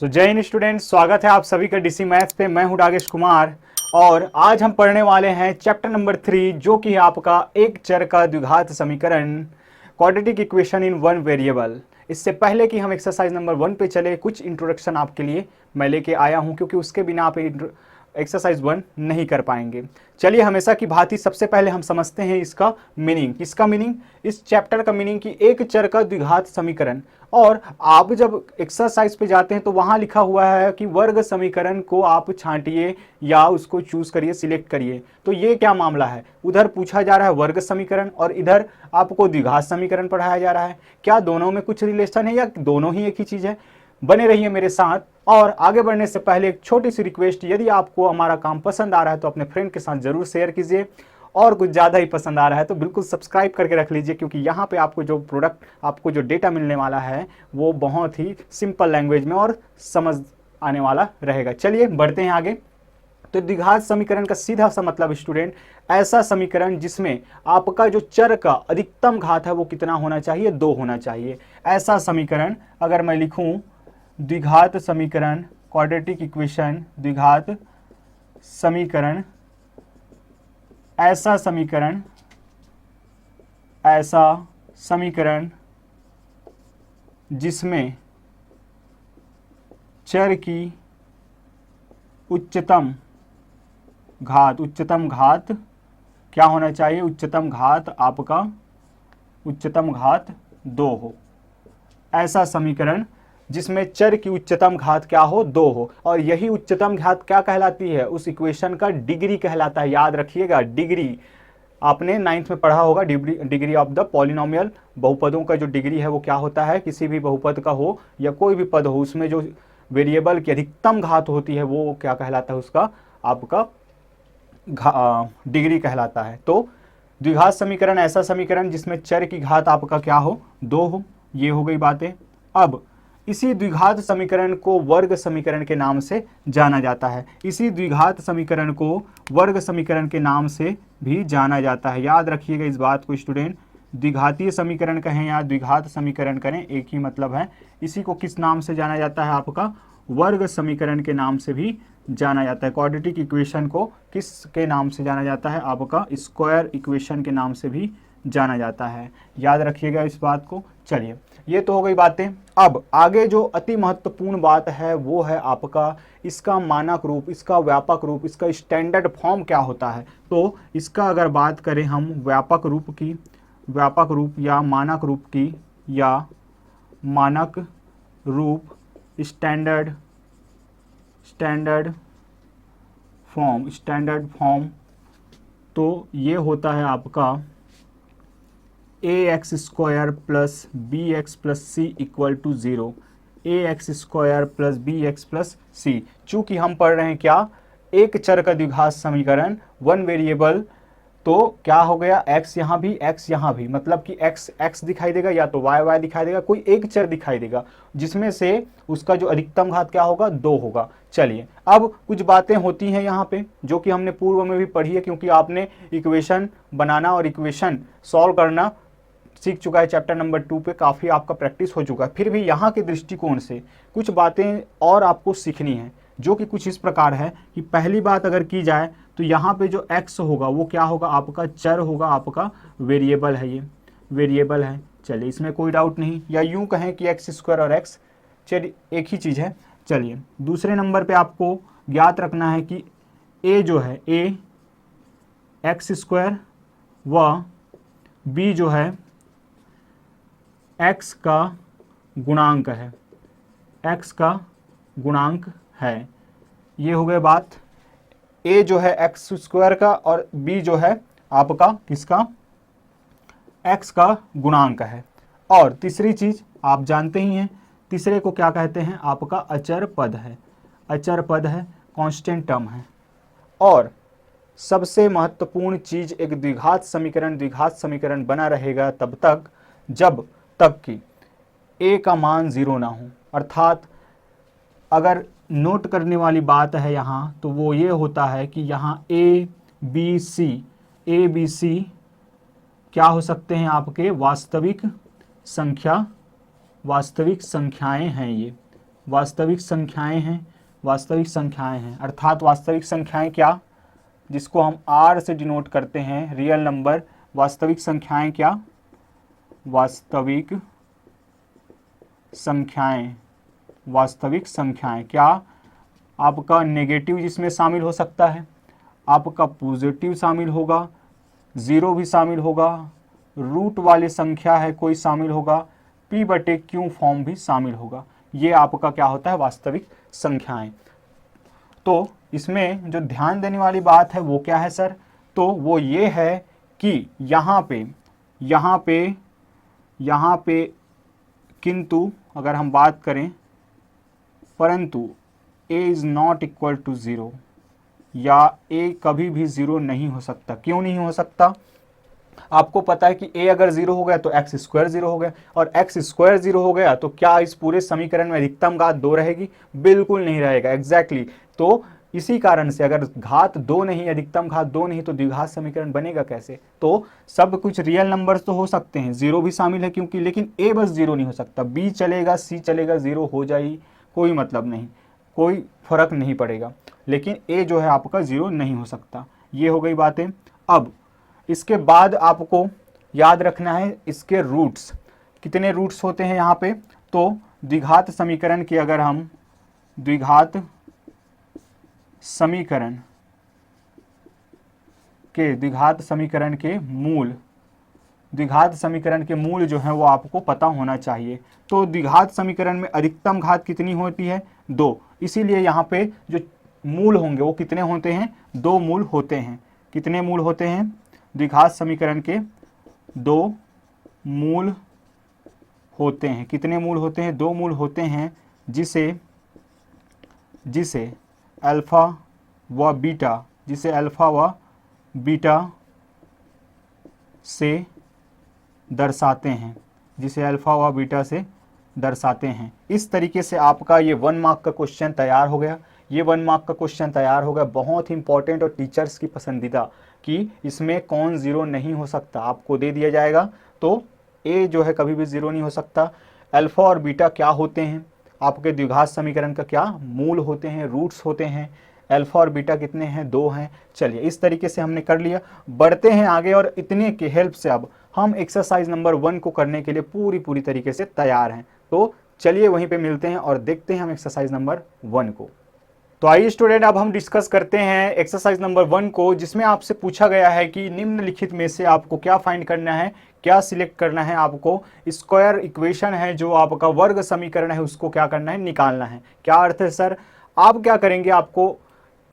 जय हिंद स्टूडेंट्स, स्वागत है आप सभी का डीसी मैथ्स पे। मैं हूं राकेश कुमार और आज हम पढ़ने वाले हैं चैप्टर नंबर 3 जो कि है आपका एक चर का द्विघात समीकरण, quadratic equation in one variable. इससे पहले कि हम एक्सरसाइज नंबर 1 पे चले, कुछ इंट्रोडक्शन आपके लिए मैं लेके आया हूं क्योंकि उसके बिना आप एक्सरसाइज 1 नहीं कर पाएंगे। चलिए हमेशा की भांति सबसे पहले हम समझते हैं इसका मीनिंग। इसका मीनिंग, इस चैप्टर का मीनिंग कि एक चर का द्विघात समीकरण। और आप जब एक्सरसाइज पे जाते हैं तो वहां लिखा हुआ है कि वर्ग समीकरण को आप छांटिए या उसको चूज करिए, सिलेक्ट करिए। तो ये क्या मामला है? उधर पूछा जा रहा है वर्ग समीकरण और इधर आपको द्विघात समीकरण पढ़ाया जा रहा है। क्या दोनों में कुछ रिलेशन है या दोनों ही एक ही चीज है? बने रहिए मेरे साथ। और आगे बढ़ने से पहले एक छोटी सी रिक्वेस्ट, यदि आपको हमारा काम पसंद आ रहा है तो अपने फ्रेंड के साथ जरूर शेयर कीजिए, और कुछ ज़्यादा ही पसंद आ रहा है तो बिल्कुल सब्सक्राइब करके रख लीजिए, क्योंकि यहाँ पे आपको जो प्रोडक्ट, आपको जो डेटा मिलने वाला है वो बहुत ही सिंपल लैंग्वेज में और समझ आने वाला रहेगा। चलिए बढ़ते हैं आगे। तो द्विघात समीकरण का सीधा सा मतलब स्टूडेंट, ऐसा समीकरण जिसमें आपका जो चर का अधिकतम घात है वो कितना होना चाहिए? 2 होना चाहिए। ऐसा समीकरण अगर मैं लिखूं द्विघात समीकरण, क्वाड्रेटिक इक्वेशन, द्विघात समीकरण, ऐसा समीकरण जिसमें चर की उच्चतम घात क्या होना चाहिए? उच्चतम घात आपका 2 हो। ऐसा समीकरण जिसमें चर की उच्चतम घात क्या हो? 2 हो। और यही उच्चतम घात क्या कहलाती है? उस इक्वेशन का डिग्री कहलाता है। याद रखिएगा, डिग्री आपने 9th में पढ़ा होगा। डिग्री ऑफ द पॉलिनोमियल, बहुपदों का जो डिग्री है वो क्या होता है? किसी भी बहुपद का हो या कोई भी पद हो, उसमें जो वेरिएबल की अधिकतम घात होती है वो क्या कहलाता है? उसका आपका डिग्री कहलाता है। तो द्विघात समीकरण ऐसा समीकरण जिसमें चर की घात आपका क्या हो? 2 हो। ये हो गई बातें। अब इसी द्विघात समीकरण को वर्ग समीकरण के नाम से जाना जाता है। इसी द्विघात समीकरण को वर्ग समीकरण के नाम से भी जाना जाता है। याद रखिएगा इस बात को स्टूडेंट, द्विघातीय समीकरण कहें या द्विघात समीकरण करें, एक ही मतलब है। इसी को किस नाम से जाना जाता है? आपका वर्ग समीकरण के नाम से भी जाना जाता है। क्वाड्रेटिक इक्वेशन को किस के नाम से जाना जाता है? आपका स्क्वायर इक्वेशन के नाम से भी जाना जाता है। याद रखिएगा इस बात को। चलिए, ये तो हो गई बातें। अब आगे जो अति महत्वपूर्ण बात है वो है आपका इसका मानक रूप, इसका व्यापक रूप, इसका स्टैंडर्ड फॉर्म क्या होता है। तो इसका अगर बात करें हम व्यापक रूप या मानक रूप की, या मानक रूप, स्टैंडर्ड फॉर्म, तो ये होता है आपका ax² plus bx plus C equal to 0। ax² plus bx plus C. चूंकि हम पढ़ रहे हैं क्या? एक चर का द्विघात समीकरण, वन वेरिएबल, तो क्या हो गया? x यहाँ भी, x यहाँ भी, मतलब कि x दिखाई देगा या तो y दिखाई देगा, कोई एक चर दिखाई देगा जिसमें से उसका जो अधिकतम घात क्या होगा? 2 होगा। चलिए, अब कुछ बातें होती हैं यहाँ पे जो कि हमने पूर्व में भी पढ़ी है, क्योंकि आपने इक्वेशन बनाना और इक्वेशन सॉल्व करना सीख चुका है। चैप्टर नंबर 2 पे काफ़ी आपका प्रैक्टिस हो चुका है। फिर भी यहाँ के दृष्टिकोण से कुछ बातें और आपको सीखनी है, जो कि कुछ इस प्रकार है कि पहली बात अगर की जाए तो यहाँ पे जो x होगा वो क्या होगा? आपका चर होगा, आपका वेरिएबल है, ये वेरिएबल है। चलिए, इसमें कोई डाउट नहीं। या यूं कहें कि x² और x, चलिए एक ही चीज़ है। चलिए, दूसरे नंबर पे आपको ज्ञात रखना है कि a जो है, a x² व b जो है x का गुणांक है, x का गुणांक है। ये हो गए बात। a जो है x² का और b जो है आपका किसका? x का गुणांक है। और तीसरी चीज आप जानते ही हैं, तीसरे को क्या कहते हैं? आपका अचर पद है, अचर पद है, कांस्टेंट टर्म है। और सबसे महत्वपूर्ण चीज, एक द्विघात समीकरण बना रहेगा तब तक जब तक कि a का मान 0 ना हो। अर्थात अगर नोट करने वाली बात है यहाँ, तो वो ये होता है कि यहाँ a b c क्या हो सकते हैं? आपके वास्तविक संख्याएं हैं ये, वास्तविक संख्याएं हैं, वास्तविक संख्याएं हैं, अर्थात वास्तविक संख्याएं क्या, जिसको हम R से डिनोट करते हैं, रियल नंबर। वास्तविक संख्याएं क्या, वास्तविक संख्याएं, वास्तविक संख्याएं क्या, आपका नेगेटिव जिसमें शामिल हो सकता है, आपका पॉजिटिव शामिल होगा, ज़ीरो भी शामिल होगा, रूट वाली संख्या है कोई शामिल होगा, P/Q फॉर्म भी शामिल होगा। ये आपका क्या होता है, वास्तविक संख्याएं। तो इसमें जो ध्यान देने वाली बात है वो क्या है सर, तो वो ये है कि यहाँ पे किंतु अगर हम बात करें, परंतु a is not equal to zero, या a कभी भी ज़ीरो नहीं हो सकता। क्यों नहीं हो सकता, आपको पता है कि a अगर ज़ीरो हो गया तो एक्स स्क्वायर ज़ीरो हो गया, और एक्स स्क्वायर ज़ीरो हो गया तो क्या इस पूरे समीकरण में अधिकतम घात 2 रहेगी, बिल्कुल नहीं रहेगा। एग्जैक्टली तो इसी कारण से अगर घात 2 नहीं, अधिकतम घात 2 नहीं, तो द्विघात समीकरण बनेगा कैसे। तो सब कुछ रियल नंबर्स तो हो सकते हैं, ज़ीरो भी शामिल है क्योंकि, लेकिन a बस ज़ीरो नहीं हो सकता, b चलेगा, c चलेगा, ज़ीरो हो जाए कोई मतलब नहीं, कोई फर्क नहीं पड़ेगा, लेकिन a जो है आपका ज़ीरो नहीं हो सकता। ये हो गई बातें। अब इसके बाद आपको याद रखना है इसके रूट्स, कितने रूट्स होते हैं यहाँ पे। तो द्विघात समीकरण के, अगर हम द्विघात समीकरण के मूल, द्विघात समीकरण के मूल जो है वो आपको पता होना चाहिए। तो द्विघात समीकरण में अधिकतम घात कितनी होती है, 2, इसीलिए यहाँ पे जो मूल होंगे वो कितने होते हैं, 2 मूल होते हैं। कितने मूल होते हैं, द्विघात समीकरण के 2 मूल होते हैं। कितने मूल होते हैं, 2 मूल होते हैं, जिसे अल्फा व बीटा से दर्शाते हैं, जिसे अल्फा व बीटा से दर्शाते हैं। इस तरीके से आपका ये 1 मार्क का क्वेश्चन तैयार हो गया। ये 1 मार्क का क्वेश्चन तैयार हो गया, बहुत ही इंपॉर्टेंट और टीचर्स की पसंदीदा, कि इसमें कौन ज़ीरो नहीं हो सकता, आपको दे दिया जाएगा। तो ए जो है कभी भी ज़ीरो नहीं हो सकता। अल्फा और बीटा क्या होते हैं, आपके द्विघात समीकरण का क्या मूल होते हैं, रूट्स होते हैं। अल्फा और बीटा कितने हैं, 2 हैं। चलिए इस तरीके से हमने कर लिया, बढ़ते हैं आगे, और इतने के हेल्प से अब हम एक्सरसाइज नंबर 1 को करने के लिए पूरी तरीके से तैयार हैं। तो चलिए वहीं पे मिलते हैं और देखते हैं हम एक्सरसाइज नंबर 1 को। तो आइए स्टूडेंट, अब हम डिस्कस करते हैं एक्सरसाइज नंबर 1 को, जिसमें आपसे पूछा गया है कि निम्नलिखित में से आपको क्या फाइंड करना है, क्या सिलेक्ट करना है। आपको स्क्वायर इक्वेशन है, जो आपका वर्ग समीकरण है, उसको क्या करना है, निकालना है। क्या अर्थ है सर, आप क्या करेंगे, आपको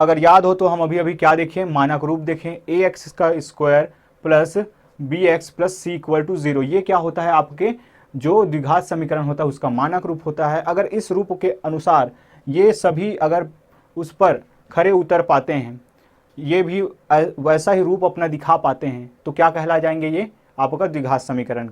अगर याद हो तो हम अभी क्या देखें, मानक रूप देखें, ax का square plus bx plus c equal to 0। ये क्या होता है, आपके जो द्विघात समीकरण होता है उसका मानक रूप होता है। अगर इस रूप के अनुसार ये सभी अगर उस पर खरे उतर पाते हैं, ये भी वैसा ही रूप अपना दिखा पाते हैं, तो क्या कहला जाएंगे, ये आपका द्विघात समीकरण।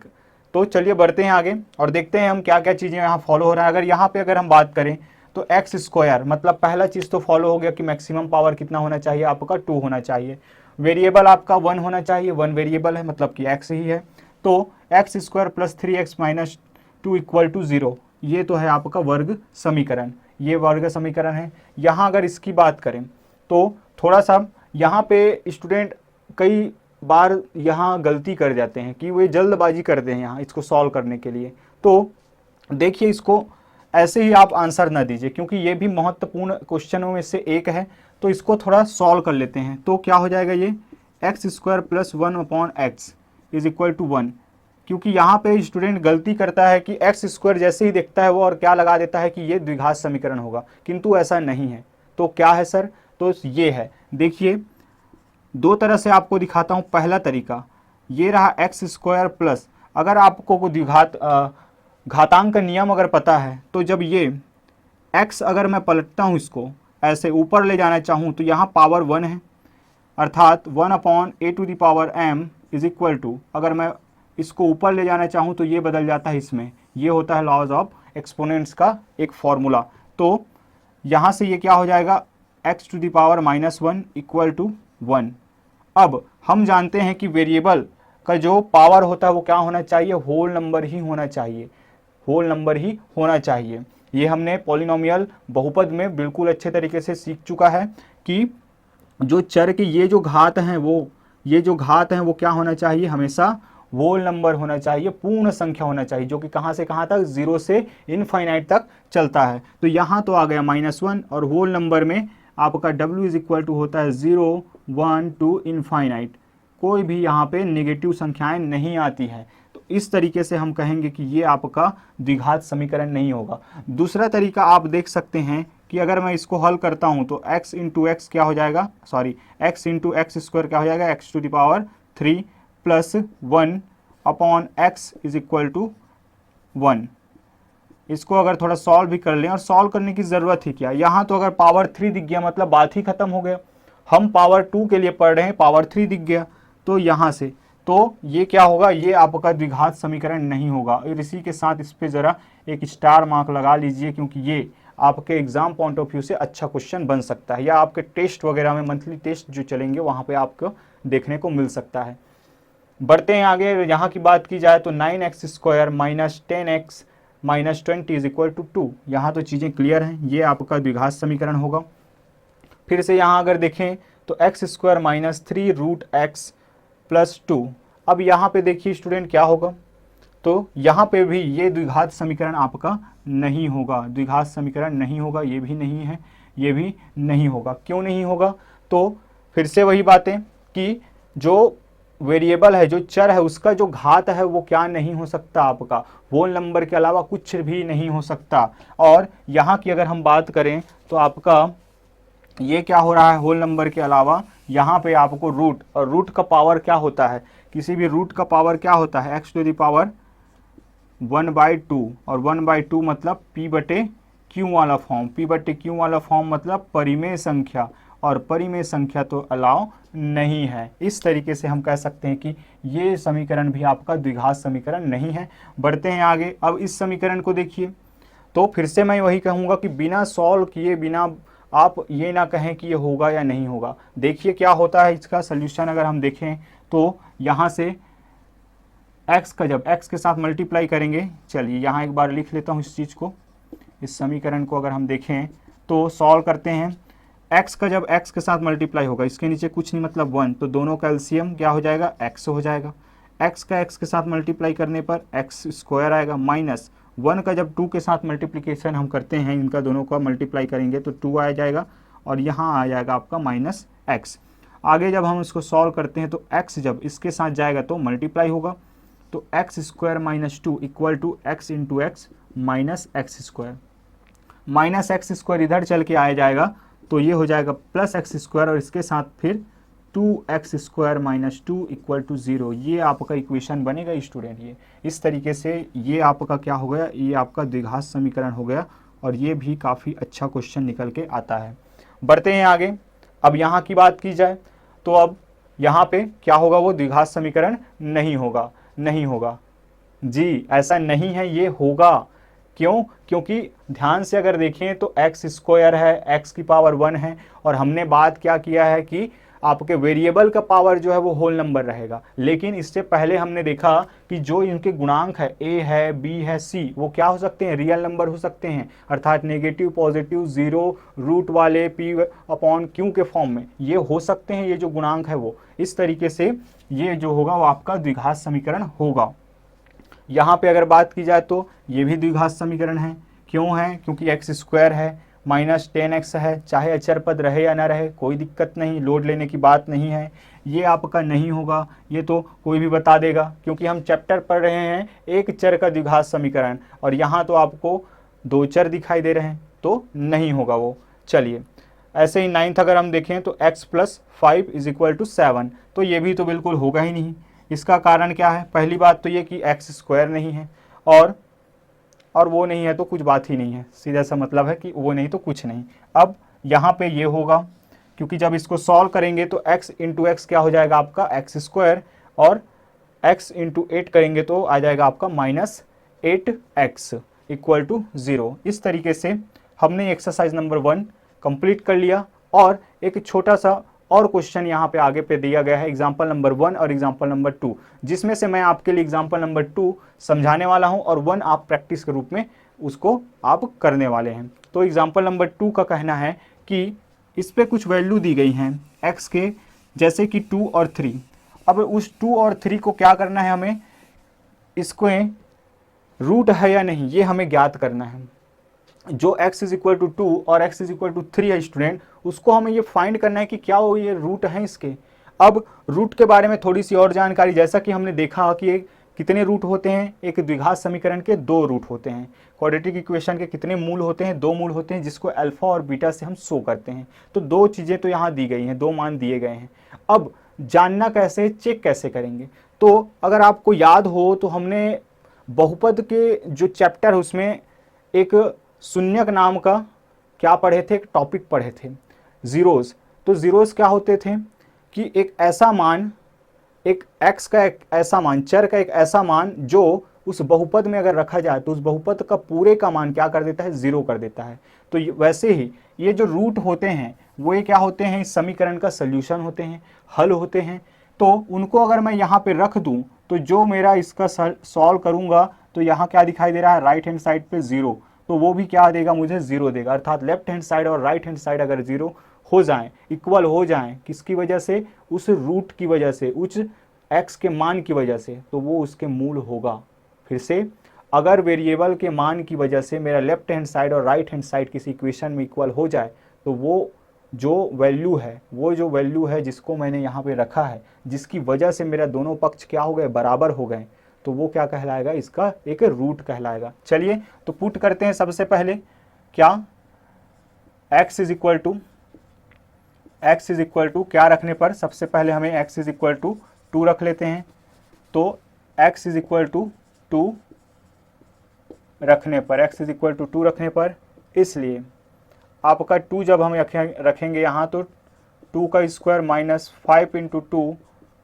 तो चलिए बढ़ते हैं आगे और देखते हैं हम क्या क्या चीज़ें यहाँ फॉलो हो रहा है। अगर यहाँ पे अगर हम बात करें तो एक्स स्क्वायर, मतलब पहला चीज़ तो फॉलो हो गया कि मैक्सिमम पावर कितना होना चाहिए, आपका 2 होना चाहिए। वेरिएबल आपका 1 होना चाहिए, 1 वेरिएबल है, मतलब कि एक्स ही है। तो x square plus 3x minus 2 equal to 0, ये तो है आपका वर्ग समीकरण, ये वर्ग समीकरण है। यहाँ अगर इसकी बात करें तो थोड़ा सा यहाँ पे स्टूडेंट कई बार यहाँ गलती कर जाते हैं कि वे जल्दबाजी करते हैं यहाँ इसको सॉल्व करने के लिए। तो देखिए, इसको ऐसे ही आप आंसर ना दीजिए, क्योंकि ये भी महत्वपूर्ण क्वेश्चनों में से एक है। तो इसको थोड़ा सॉल्व कर लेते हैं। तो क्या हो जाएगा, ये x square plus 1/x is equal to 1, क्योंकि यहाँ पे स्टूडेंट गलती करता है कि एक्स स्क्वायर जैसे ही देखता है वो और क्या लगा देता है कि ये द्विघात समीकरण होगा, किंतु ऐसा नहीं है। तो क्या है सर, तो ये है, देखिए 2 तरह से आपको दिखाता हूँ। पहला तरीका ये रहा, एक्स स्क्वायर प्लस, अगर आपको द्विघात घातांक का नियम अगर पता है, तो जब ये x अगर मैं पलटता हूँ, इसको ऐसे ऊपर ले जाना चाहूँ, तो यहाँ पावर 1 है, अर्थात 1/a⁴m इज इक्वल टू, अगर मैं इसको ऊपर ले जाना चाहूँ तो ये बदल जाता है इसमें। ये होता है लॉज ऑफ एक्सपोनेंट्स का एक फॉर्मूला। तो यहाँ से ये क्या हो जाएगा, x⁻⁻1 इक्वल टू 1। अब हम जानते हैं कि वेरिएबल का जो पावर होता है वो क्या होना चाहिए, होल नंबर ही होना चाहिए, होल नंबर ही होना चाहिए। ये हमने पॉलिनोमियल बहुपद में बिल्कुल अच्छे तरीके से सीख चुका है कि जो चर की ये जो घात हैं वो क्या होना चाहिए, हमेशा होल नंबर होना चाहिए, पूर्ण संख्या होना चाहिए, जो कि कहाँ से कहाँ तक, 0 से इनफाइनाइट तक चलता है। तो यहाँ तो आ गया -1 और होल नंबर में आपका W इज इक्वल टू होता है 0, 1 टू इनफाइनाइट। कोई भी यहाँ पे नेगेटिव संख्याएं नहीं आती हैं। तो इस तरीके से हम कहेंगे कि ये आपका द्विघात समीकरण नहीं होगा। दूसरा तरीका आप देख सकते हैं कि अगर मैं इसको हल करता हूँ तो x इंटू एक्स क्या हो जाएगा, x इंटू एक्स स्क्वायर क्या हो जाएगा, x to the power 3 plus 1 upon x is equal to 1। इसको अगर थोड़ा सॉल्व भी कर लें, और सॉल्व करने की ज़रूरत ही क्या, यहाँ तो अगर पावर 3 दिख गया मतलब बात ही खत्म हो गया। हम पावर 2 के लिए पढ़ रहे हैं, पावर 3 दिख गया तो यहाँ से तो ये क्या होगा, ये आपका द्विघात समीकरण नहीं होगा। और इसी के साथ इस पे ज़रा एक स्टार मार्क लगा लीजिए, क्योंकि ये आपके एग्जाम पॉइंट ऑफ व्यू से अच्छा क्वेश्चन बन सकता है, या आपके टेस्ट वगैरह में मंथली टेस्ट जो चलेंगे वहाँ पे आपको देखने को मिल सकता है। बढ़ते हैं आगे। यहाँ की बात की जाए तो 9x square minus 10x minus 20 is equal to 2। यहाँ तो चीज़ें क्लियर हैं, ये आपका द्विघात समीकरण होगा। फिर से यहाँ अगर देखें तो x square minus 3 root x plus 2। अब यहाँ पे देखिए स्टूडेंट क्या होगा, तो यहाँ पे भी ये द्विघात समीकरण आपका नहीं होगा, द्विघात समीकरण नहीं होगा, ये भी नहीं है, ये भी नहीं होगा। क्यों नहीं होगा, तो फिर से वही बातें कि जो वेरिएबल है, जो चर है, उसका जो घात है वो क्या नहीं हो सकता, आपका होल नंबर के अलावा कुछ भी नहीं हो सकता। और यहाँ की अगर हम बात करें तो आपका ये क्या हो रहा है, होल नंबर के अलावा यहाँ पे आपको रूट, और रूट का पावर क्या होता है, किसी भी रूट का पावर क्या होता है, x टू द पावर 1/2, और 1/2 मतलब p/q वाला फॉर्म, p/q वाला फॉर्म मतलब परिमेय संख्या, और परिमेय संख्या तो अलाउ नहीं है। इस तरीके से हम कह सकते हैं कि ये समीकरण भी आपका द्विघात समीकरण नहीं है। बढ़ते हैं आगे। अब इस समीकरण को देखिए, तो फिर से मैं वही कहूँगा कि बिना सॉल्व किए, बिना आप ये ना कहें कि ये होगा या नहीं होगा। देखिए क्या होता है इसका सल्यूशन, अगर हम देखें तो यहाँ से x का जब x के साथ मल्टीप्लाई करेंगे, चलिए यहाँ एक बार लिख लेता हूँ इस चीज़ को, इस समीकरण को अगर हम देखें तो सॉल्व करते हैं। x का जब x के साथ मल्टीप्लाई होगा, इसके नीचे कुछ नहीं मतलब 1, तो दोनों का एलसीएम क्या हो जाएगा, x हो जाएगा। x का x के साथ मल्टीप्लाई करने पर x स्क्वायर आएगा, माइनस 1 का जब 2 के साथ मल्टीप्लिकेशन हम करते हैं, इनका दोनों का मल्टीप्लाई करेंगे तो 2 आ जाएगा, और यहाँ आ जाएगा आपका माइनस x। आगे जब हम इसको सॉल्व करते हैं तो x जब इसके साथ जाएगा तो मल्टीप्लाई होगा, तो x square minus 2 equal to x into x minus x square. Minus x square इधर चल के आ जाएगा तो ये हो जाएगा प्लस एक्स स्क्वायर, और इसके साथ फिर 2x square minus 2 equal to 0। ये आपका इक्वेशन बनेगा स्टूडेंट। ये इस तरीके से ये आपका क्या हो गया, ये आपका द्विघात समीकरण हो गया, और ये भी काफ़ी अच्छा क्वेश्चन निकल के आता है। बढ़ते हैं आगे। अब यहाँ की बात की जाए तो अब यहाँ पे क्या होगा, वो द्विघात समीकरण नहीं होगा, नहीं होगा जी, ऐसा नहीं है, ये होगा। क्यों, क्योंकि ध्यान से अगर देखें तो x स्क्वायर है, x की पावर 1 है, और हमने बात क्या किया है कि आपके वेरिएबल का पावर जो है वो होल नंबर रहेगा। लेकिन इससे पहले हमने देखा कि जो इनके गुणांक है, a है, b है, c, वो क्या हो सकते हैं, रियल नंबर हो सकते हैं, अर्थात नेगेटिव, पॉजिटिव, जीरो, रूट वाले, p/q के फॉर्म में ये हो सकते हैं। ये जो गुणांक है वो इस तरीके से ये जो होगा वो आपका द्विघात समीकरण होगा। यहाँ पे अगर बात की जाए तो ये भी द्विघात समीकरण है। क्यों है, क्योंकि x स्क्वायर है, माइनस 10x है, चाहे अचर पद रहे या ना रहे कोई दिक्कत नहीं, लोड लेने की बात नहीं है। ये आपका नहीं होगा, ये तो कोई भी बता देगा, क्योंकि हम चैप्टर पढ़ रहे हैं एक चर का द्विघात समीकरण, और यहाँ तो आपको 2 चर दिखाई दे रहे हैं, तो नहीं होगा वो। चलिए ऐसे ही 9th अगर हम देखें तो x plus 5 is equal to 7, तो ये भी तो बिल्कुल होगा ही नहीं। इसका कारण क्या है, पहली बात तो ये कि x स्क्वायर नहीं है, और वो नहीं है तो कुछ बात ही नहीं है, सीधा सा मतलब है कि वो नहीं तो कुछ नहीं। अब यहाँ पे ये होगा, क्योंकि जब इसको सॉल्व करेंगे तो x इंटू एक्स क्या हो जाएगा आपका x स्क्वायर, और x इंटू 8 करेंगे तो आ जाएगा आपका माइनस 8x इक्वल टू 0। इस तरीके से हमने एक्सरसाइज नंबर 1 कंप्लीट कर लिया, और एक छोटा सा और क्वेश्चन यहाँ पे आगे पे दिया गया है, एग्जाम्पल नंबर 1 और एग्जाम्पल नंबर 2, जिसमें से मैं आपके लिए एग्जाम्पल नंबर 2 समझाने वाला हूँ, और 1 आप प्रैक्टिस के रूप में उसको आप करने वाले हैं। तो एग्जाम्पल नंबर 2 का कहना है कि इस पे कुछ वैल्यू दी गई हैं x के, जैसे कि 2 और 3। अब उस 2 और 3 को क्या करना है, हमें इसको रूट है या नहीं ये हमें ज्ञात करना है। जो x इज इक्वल टू 2 और x इज इक्वल टू 3 है स्टूडेंट, उसको हमें ये फाइंड करना है कि क्या वो ये रूट है इसके। अब रूट के बारे में थोड़ी सी और जानकारी, जैसा कि हमने देखा कि कितने रूट होते हैं, एक द्विघात समीकरण के 2 रूट होते हैं। क्वाड्रेटिक इक्वेशन के कितने मूल होते हैं, 2 मूल होते हैं, जिसको अल्फा और बीटा से हम शो करते हैं। तो 2 चीज़ें तो यहाँ दी गई हैं, 2 मान दिए गए हैं। अब जानना कैसे, चेक कैसे करेंगे, तो अगर आपको याद हो तो हमने बहुपद के जो चैप्टर है उसमें एक शून्यक नाम का क्या पढ़े थे, एक टॉपिक पढ़े थे, जीरोस। तो जीरोस क्या होते थे कि एक ऐसा मान, एक x का एक ऐसा मान, चर का एक ऐसा मान जो उस बहुपद में अगर रखा जाए तो उस बहुपद का पूरे का मान क्या कर देता है, 0 कर देता है। तो वैसे ही ये जो रूट होते हैं वो ये क्या होते हैं, इस समीकरण का सल्यूशन होते हैं, हल होते हैं। तो उनको अगर मैं यहाँ पे रख दूँ तो जो मेरा इसका सॉल्व करूँगा तो यहाँ क्या दिखाई दे रहा है, राइट हैंड साइड पे 0, तो वो भी क्या देगा, मुझे 0 देगा। अर्थात लेफ्ट हैंड साइड और राइट हैंड साइड अगर 0 हो जाएं, इक्वल हो जाएं, किसकी वजह से, उस रूट की वजह से, उस x के मान की वजह से, तो वो उसके मूल होगा। फिर से, अगर वेरिएबल के मान की वजह से मेरा लेफ्ट हैंड साइड और राइट हैंड साइड किसी इक्वेशन में इक्वल हो जाए तो वो जो वैल्यू है जिसको मैंने यहाँ पे रखा है, जिसकी वजह से मेरा दोनों पक्ष क्या हो गए, बराबर हो गए, तो वो क्या कहलाएगा, इसका एक रूट कहलाएगा। चलिए तो पुट करते हैं सबसे पहले, क्या x इज इक्वल टू क्या रखने पर, सबसे पहले हमें x इज इक्वल टू 2 रख लेते हैं। तो x इज इक्वल टू 2 रखने पर, इसलिए आपका 2 जब हम रखेंगे यहाँ तो 2 का square minus 5 into 2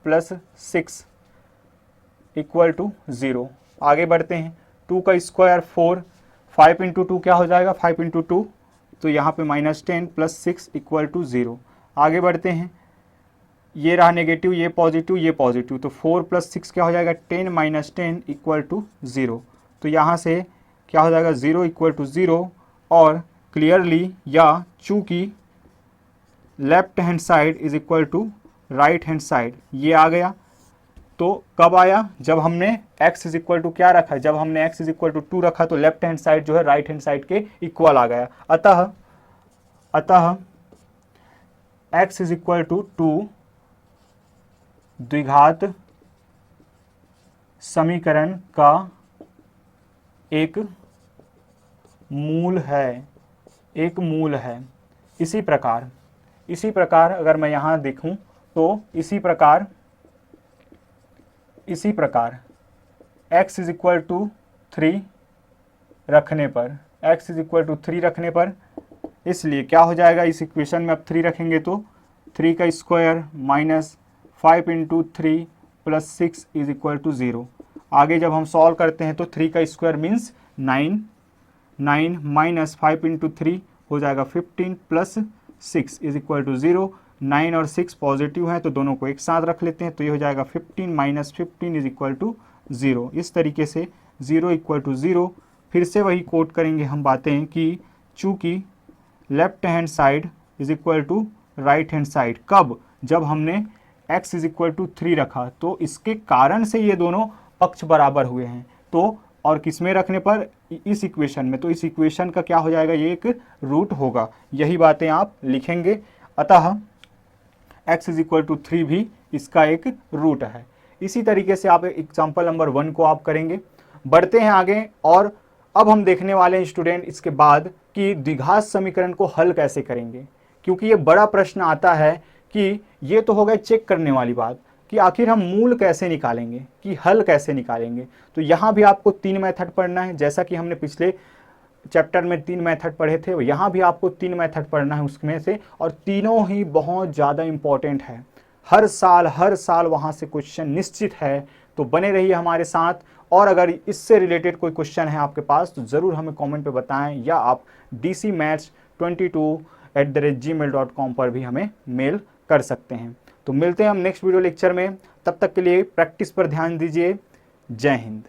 plus 6 equal to 0। आगे बढ़ते हैं, 2 का स्क्वायर 4, 5 इंटू 2 क्या हो जाएगा, 5 इंटू 2, तो यहाँ पे -10 प्लस 6 इक्वल टू 0। आगे बढ़ते हैं, ये रहा नेगेटिव, ये पॉजिटिव, तो 4 प्लस 6 क्या हो जाएगा, 10 माइनस 10 इक्वल टू 0। तो यहाँ से क्या हो जाएगा, 0 इक्वल टू 0। और क्लियरली, या चूँकि left hand side is equal to right hand side, ये आ गया। तो कब आया, जब हमने x इज इक्वल टू क्या रखा है, जब हमने x इज इक्वल टू 2 रखा तो लेफ्ट हैंड साइड जो है राइट हैंड साइड के इक्वल आ गया। अतः x इज इक्वल टू 2 द्विघात समीकरण का एक मूल है। इसी प्रकार अगर मैं यहाँ देखूं तो इसी प्रकार x इज इक्वल टू 3 रखने पर, इसलिए क्या हो जाएगा, इस इक्वेशन में अब 3 रखेंगे तो 3 का square minus 5 into 3 plus 6 is equal to 0। आगे जब हम सॉल्व करते हैं तो 3 का स्क्वायर मीन्स 9 माइनस 5 इंटू 3 हो जाएगा 15 प्लस 6 इज इक्वल टू 0। 9 और 6 पॉजिटिव हैं तो दोनों को एक साथ रख लेते हैं, तो ये हो जाएगा 15 माइनस 15 इज इक्वल टू 0। इस तरीके से 0 इक्वल टू 0। फिर से वही कोट करेंगे हम बातें कि चूँकि left hand side is equal to right hand side, कब, जब हमने x इज इक्वल टू 3 रखा, तो इसके कारण से ये दोनों पक्ष बराबर हुए हैं। तो और किस में रखने पर, इस इक्वेशन में, तो इस इक्वेशन का क्या हो जाएगा, ये एक रूट होगा। यही बातें आप लिखेंगे। अतः x इज इक्वल टू 3 भी इसका एक रूट है। इसी तरीके से आप एग्जाम्पल नंबर 1 को आप करेंगे। बढ़ते हैं आगे, और अब हम देखने वाले हैं स्टूडेंट इसके बाद कि द्विघात समीकरण को हल कैसे करेंगे, क्योंकि ये बड़ा प्रश्न आता है कि ये तो हो गया चेक करने वाली बात कि आखिर हम मूल कैसे निकालेंगे, कि हल कैसे निकालेंगे। तो यहाँ भी आपको 3 मेथड पढ़ना है, जैसा कि हमने पिछले चैप्टर में 3 मेथड पढ़े थे, यहाँ भी आपको 3 मेथड पढ़ना है उसमें से, और तीनों ही बहुत ज़्यादा इम्पॉर्टेंट है। हर साल वहाँ से क्वेश्चन निश्चित है, तो बने रहिए हमारे साथ। और अगर इससे रिलेटेड कोई क्वेश्चन है आपके पास तो ज़रूर हमें कमेंट पे बताएं, या आप dcmaths22@gmail.com पर भी हमें मेल कर सकते हैं। तो मिलते हैं हम नेक्स्ट वीडियो लेक्चर में, तब तक के लिए प्रैक्टिस पर ध्यान दीजिए। जय हिंद।